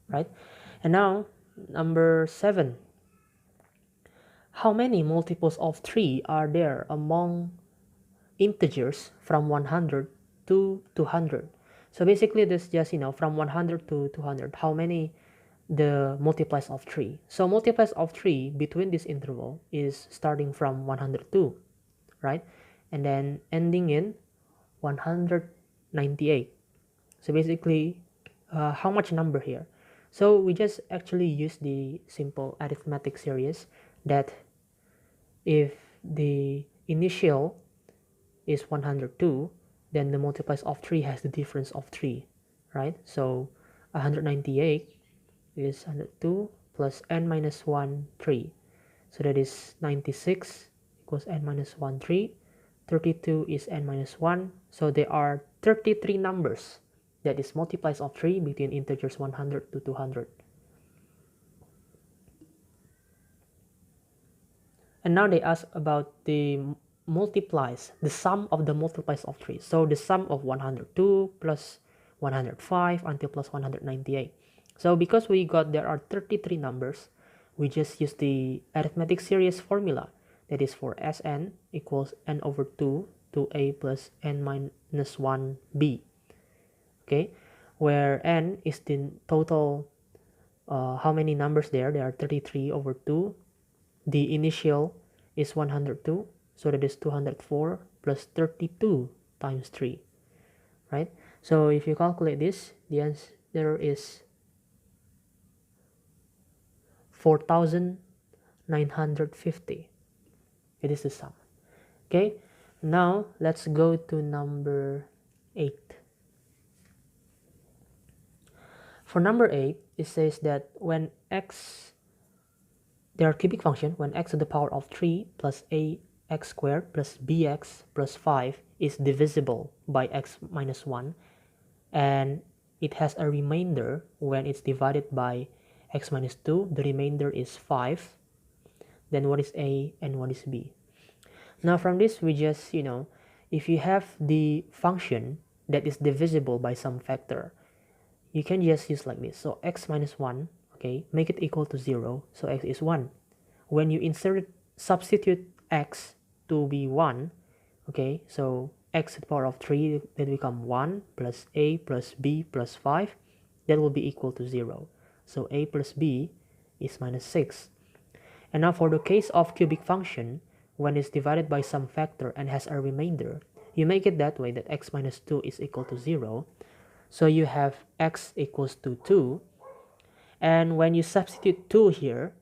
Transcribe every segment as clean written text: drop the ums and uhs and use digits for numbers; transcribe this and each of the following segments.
right? And now, number 7. How many multiples of 3 are there among integers from 100 to 200? So basically, this just, from 100 to 200, how many the multiplies of 3? So multiplies of 3 between this interval is starting from 102, right? And then ending in 198. So basically, how much number here? So we just actually use the simple arithmetic series that if the initial is 102, then the multiplies of 3 has the difference of 3, right? So 198 is 102 plus n minus 1, 3. So that is 96 equals n minus 1, 3. 32 is n minus 1. So there are 33 numbers that is multiplies of 3 between integers 100 to 200. And now they ask about the multiplies, the sum of the multiplies of 3. So the sum of 102 plus 105 until plus 198. So because we got there are 33 numbers, we just use the arithmetic series formula. That is for Sn equals n over 2 2a plus n minus 1b. Okay, where n is the total, how many numbers there? There are 33 over 2. The initial is 102, so that is 204 plus 32 times 3, right? So if you calculate this, the answer is 4,950. It is the sum. Okay, now let's go to number 8. For number 8, it says that when x, there are cubic function when x to the power of 3 plus ax squared plus bx plus 5 is divisible by x minus 1, and it has a remainder when it's divided by x minus 2, the remainder is 5, then what is a and what is b? Now from this, we just, if you have the function that is divisible by some factor, you can just use like this. So x minus 1, okay, make it equal to 0, so x is 1. When you substitute x to be 1, okay, so x to the power of 3, then become 1 plus a plus b plus 5, that will be equal to 0. So a plus b is minus 6. And now for the case of cubic function, when it's divided by some factor and has a remainder, you make it that way, that x minus 2 is equal to 0. So you have x equals to 2. And when you substitute 2 here,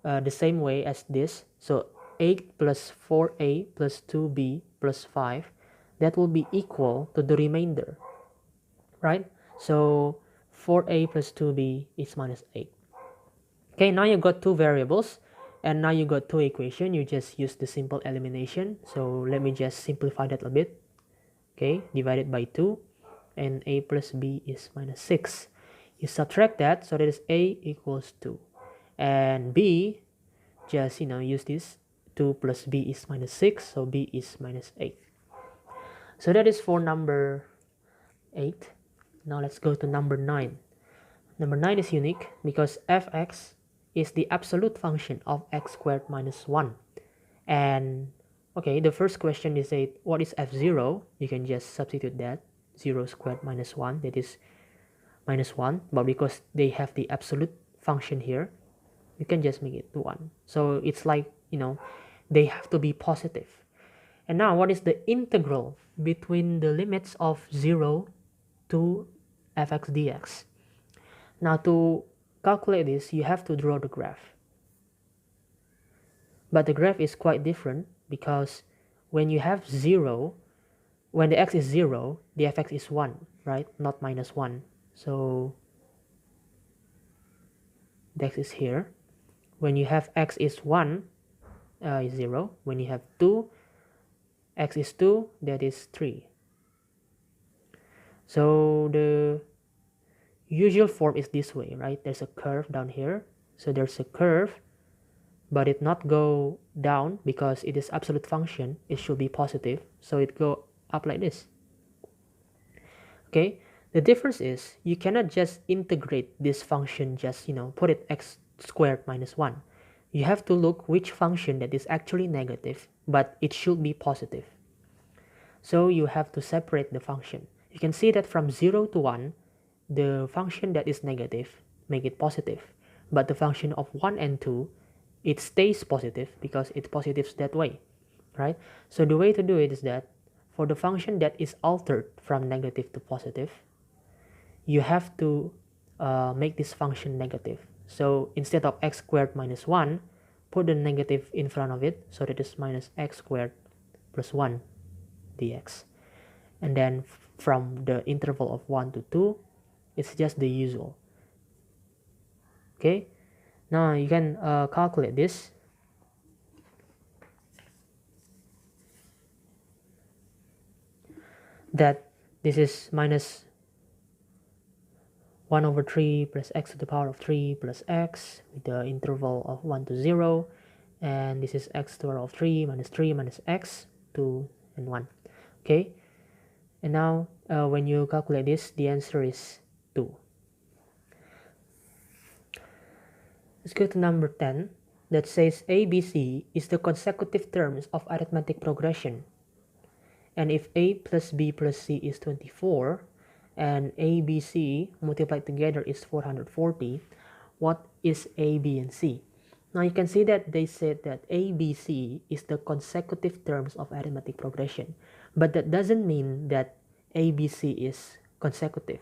the same way as this, so 8 plus 4a plus 2b plus 5, that will be equal to the remainder, right? So 4a plus 2b is minus 8. Okay, now you got two variables, and now you got two equations. You just use the simple elimination. So let me just simplify that a bit. Okay, divided by 2, and a plus b is minus 6. You subtract that, so that is a equals 2. And b, just, use this. 2 plus b is minus 6, so b is minus 8. So that is for number 8. Now let's go to number 9. Number 9 is unique because fx is the absolute function of x squared minus 1. And okay, the first question is what is f0? You can just substitute that. 0 squared minus 1, that is minus 1. But because they have the absolute function here, you can just make it to 1. So it's like, they have to be positive. And now, what is the integral between the limits of 0 to fx dx? Now, to calculate this, you have to draw the graph. But the graph is quite different because when you have 0, when the x is 0, the fx is 1, right? Not minus 1. So the x is here. When you have x is 1, is 0. When you have 2, x is 2, that is 3. So the usual form is this way, right? There's a curve down here. So there's a curve, but it not go down because it is absolute function. It should be positive. So it go up like this. Okay, the difference is you cannot just integrate this function, just put it x squared minus 1. You have to look which function that is actually negative, but it should be positive. So you have to separate the function. You can see that from 0 to 1, the function that is negative, make it positive. But the function of 1 and 2, it stays positive because it positives that way, right? So the way to do it is that for the function that is altered from negative to positive, you have to make this function negative. So instead of x squared minus 1, put the negative in front of it, so that is minus x squared plus 1 dx. And then from the interval of 1 to 2, it's just the usual. Okay, now you can calculate this. That this is minus 1 over 3 plus x to the power of 3 plus x with the interval of 1 to 0. And this is x to the power of 3 minus x, 2 and 1. Okay, and now when you calculate this, the answer is 2. Let's go to number 10, that says ABC is the consecutive terms of arithmetic progression. And if a plus b plus c is 24, and a, b, c multiplied together is 440, what is a, b, and c? Now you can see that they said that a, b, c is the consecutive terms of arithmetic progression. But that doesn't mean that a, b, c is consecutive.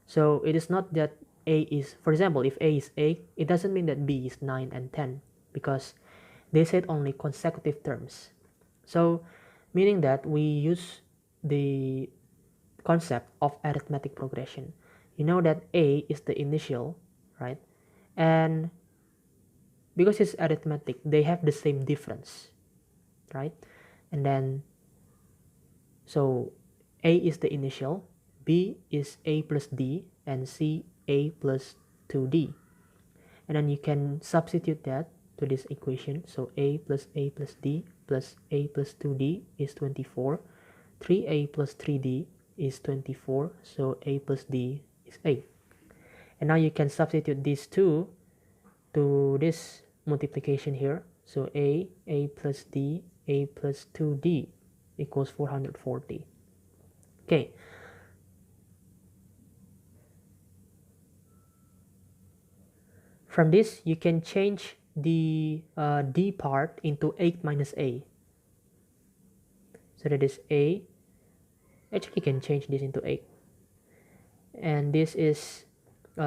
So it is not that a is, for example, if a is 8, it doesn't mean that b is 9 and 10, because they said only consecutive terms. So meaning that we use the concept of arithmetic progression. You know that a is the initial, right? And because it's arithmetic, they have the same difference, right? And then, so a is the initial, b is a plus d, and c a plus 2d. And then you can substitute that to this equation. So a plus d plus a plus 2d is 24. 3a plus 3d is 24. So a plus d is 8. And now you can substitute these two to this multiplication here. So a plus d, a plus 2d equals 440. Okay. From this, you can change the d part into 8 minus a. So that is a. Actually, you can change this into 8. And this is 8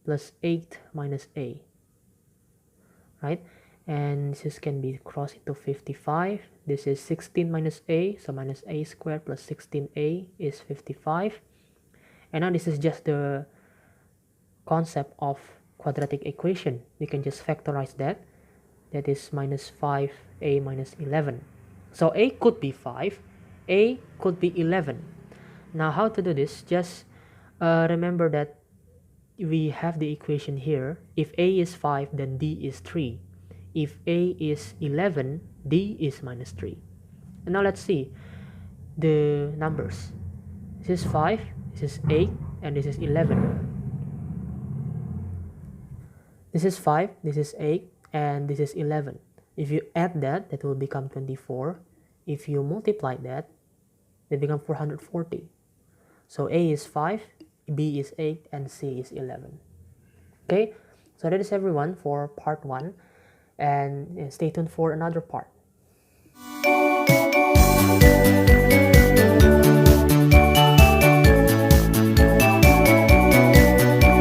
plus 8 minus a. Right? And this can be crossed into 55. This is 16 minus a. So minus a squared plus 16a is 55. And now this is just the concept of quadratic equation. You can just factorize that. That is minus 5a minus 11. So a could be 5, a could be 11. Now how to do this? Just remember that we have the equation here. If a is 5, then d is 3. If a is 11, d is minus 3. And now let's see the numbers. This is 5, this is 8, and this is 11. This is 5, this is 8, and this is 11. If you add that, that will become 24. If you multiply that, they become 440. So A is 5, B is 8, and C is 11. Okay, so that is everyone for part 1. And stay tuned for another part.